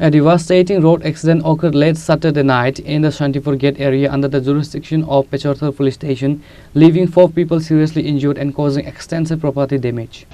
A devastating road accident occurred late Saturday night in the Shantipur Gate area under the jurisdiction of Pechorthal Police Station, leaving 4 people seriously injured and causing extensive property damage.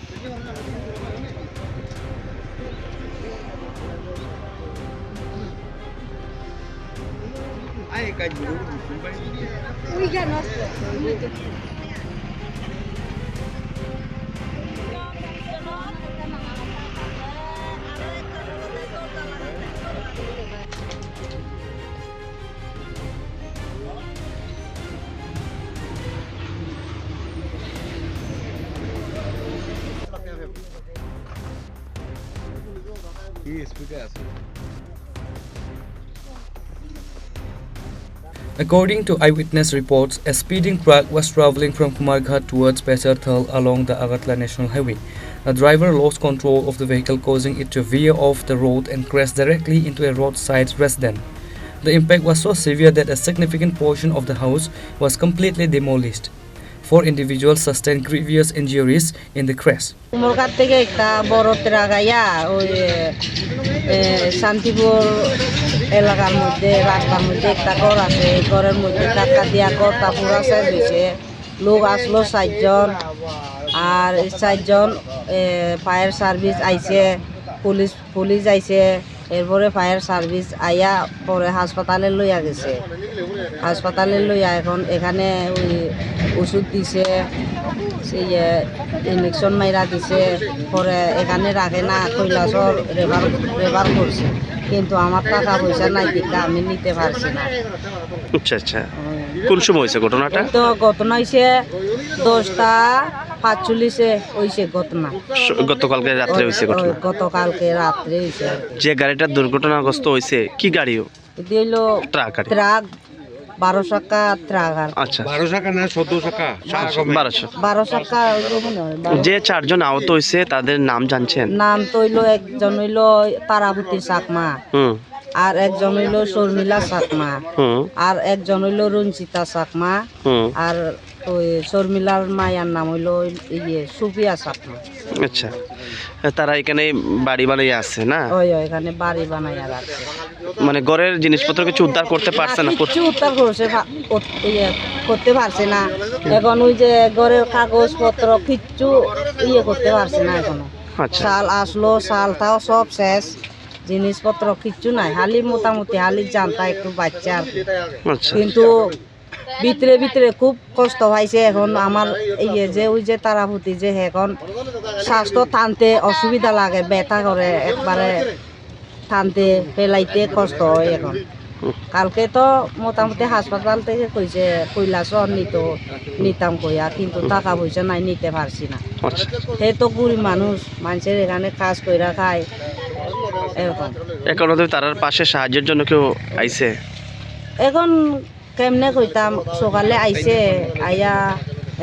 According to eyewitness reports, a speeding truck was traveling from Kumarghat towards Pechorthal along the Agartala National Highway. The driver lost control of the vehicle, causing it to veer off the road and crash directly into a roadside residence. The impact was so severe that a significant portion of the house was completely demolished. 4 individuals sustained grievous injuries in the crash. Shantipur এলাকার মধ্যে রাস্তার মধ্যে একটা ঘর আছে, ঘরের মধ্যে ধাক্কা দিয়া ঘরটা পুরা শেষ হয়েছে। লোক আসলো 4 জন, আর 4 জন ফায়ার সার্ভিস আইছে, পুলিশ আইছে, এরপরে ফায়ার সার্ভিস আইয়া পরে হাসপাতালে লইয়া গেছে। হাসপাতালে লইয়া এখন এখানে ওই ওষুধ দিছে, সেই ইঞ্জেকশন মাইরা দিছে, পরে এখানে রাখে না, কৈলাসর রেফার করছে, কিন্তু আমার টাকা পয়সা নাই দিকে আমি নিতে পারছি না। আচ্ছা আচ্ছা, কোন সময় হয়েছে ঘটনাটা? তো ঘটনা হয়েছে 10:45 হয়েছে ঘটনা। গতকালকে রাত্রে হয়েছে ঘটনা? গতকালকে রাত্রে হয়েছে। যে গাড়িটা দুর্ঘটনাগ্রস্ত হয়েছে কি গাড়িও? এটি হইলো ট্রাক 12 চাকা ট্রাক। আচ্ছা, 12 চাকা না 14 চাকা? 12 চাকা। যে 4 জন আহত হয়েছে তাদের নাম জানছেন? নাম তো হইলো, একজন হইলো তারাপতি চাকমা, আর একজন হইলো শর্মিলা চাকমা, আর একজন হইলো রঞ্জিতা চাকমা, আর ওই শর্মিলার মায়ের নাম হইলো সুফিয়া চাকমা। আচ্ছা, তারা এখানে বাড়ি বানাই আছে না? ওই এখানে বাড়ি বানাইয়া রাখছে। মানে ঘরের জিনিসপত্র কিছু উদ্ধার করতে পারছে না? কিছু উদ্ধার করতে পারছে না। এখন ওই যে ঘরের কাগজপত্র কিচ্ছু করতে পারছে না এখনো। সাল আসলো, সালটাও সব শেষ, জিনিসপত্র কিচ্ছু নাই, হালি মোটামুটি হালি জানতা একটু বাচ্চা আর কি। কিন্তু ভিতরে খুব কষ্ট পাইছে। এখন আমার যে ওই যে তারাপতি যে এখন স্বাস্থ্য টানতে অসুবিধা লাগে, ব্যথা করে, একবারে টানতে ফেলাইতে কষ্ট হয় এখন। কালকে তো মোটামুটি হাসপাতাল থেকে কইছে কৈলাসর নিতাম কইয়া, কিন্তু টাকা পয়সা নাই, নিতে পারছি না। সে তো গরিব মানুষ, মানুষের এখানে কাজ কইরা খায় এরকম। এখন তার পাশে সাহায্যের জন্য কেউ আইছে? এখন কেমনে কইতাম, সকালে আইছে, আইয়া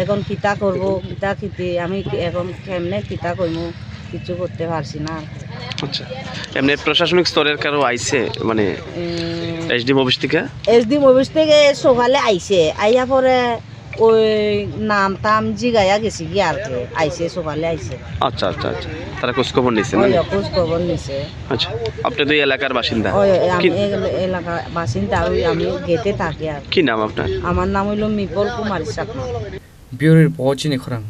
এখন কিতা করবো, কিতা খিতি আমি এখন কেমনে কিতা কইমু, কিছু করতে পারছি না। আচ্ছা, এমনি প্রশাসনিক স্তরের কারো আইছে, মানে এসডিএম অফিস থেকে সকালে আইছে, আইয়া পরে ওই নাম টাম জিগাইয়া গেছি কি আর কি, আইছে সকালে আইছে। আচ্ছা আচ্ছা আচ্ছা, তারা খোঁজখবর নিছে না? খোঁজখবর নিছে। আচ্ছা, আপনি তো এই এলাকার বাসিন্দা? আমি এলাকার বাসিন্দা, আমি গেটে থাকি। আর কি নাম আপনার? আমার নাম হইল মিপল কুমারী চাকমা। ব্যুরো রিপোর্ট, চিনি খরাং।